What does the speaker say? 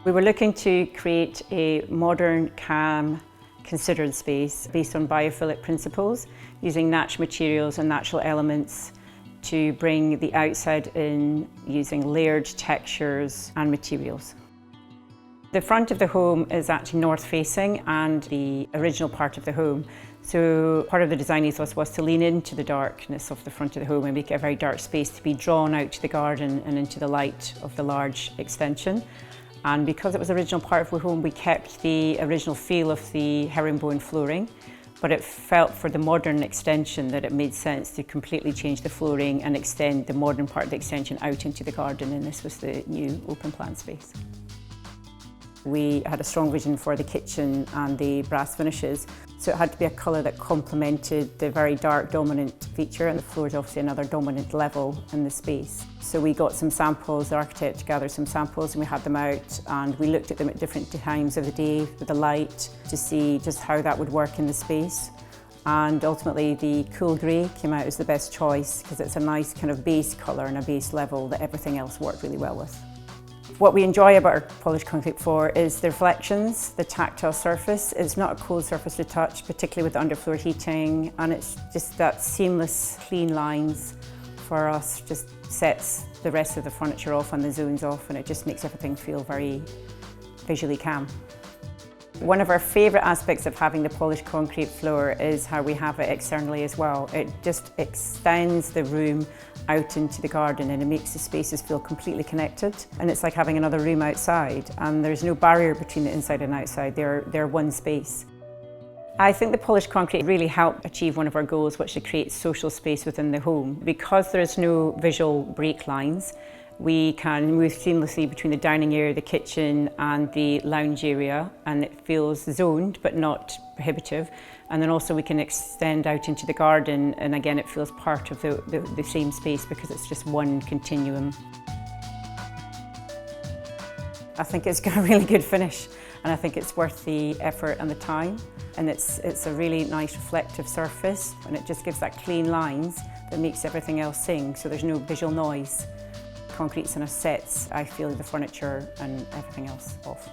We were looking to create a modern, calm, considered space based on biophilic principles, using natural materials and natural elements to bring the outside in using layered textures and materials. The front of the home is actually north facing and the original part of the home. So part of the design ethos was to lean into the darkness of the front of the home and make it a very dark space to be drawn out to the garden and into the light of the large extension. And because it was the original part of the home, we kept the original feel of the herringbone flooring, but it felt for the modern extension that it made sense to completely change the flooring and extend the modern part of the extension out into the garden, and this was the new open plan space. We had a strong vision for the kitchen and the brass finishes, so it had to be a colour that complemented the very dark dominant feature, and the floor is obviously another dominant level in the space. So we got some samples, the architect gathered some samples and we had them out, and we looked at them at different times of the day with the light to see just how that would work in the space. And ultimately the cool grey came out as the best choice because it's a nice kind of base colour and a base level that everything else worked really well with. What we enjoy about our polished concrete floor is the reflections, the tactile surface. It's not a cold surface to touch, particularly with underfloor heating, and it's just that seamless, clean lines for us just sets the rest of the furniture off and the zones off, and it just makes everything feel very visually calm. One of our favourite aspects of having the polished concrete floor is how we have it externally as well. It just extends the room out into the garden and it makes the spaces feel completely connected. And it's like having another room outside, and there's no barrier between the inside and outside. They're one space. I think the polished concrete really helped achieve one of our goals, which is to create social space within the home. Because there's no visual break lines, we can move seamlessly between the dining area, the kitchen and the lounge area, and it feels zoned but not prohibitive. And then also we can extend out into the garden, and again it feels part of the same space because it's just one continuum. I think it's got a really good finish, and I think it's worth the effort and the time. And it's a really nice reflective surface, and it just gives that clean lines that makes everything else sing, so there's no visual noise. Concrete's in a sets, I feel, the furniture and everything else off.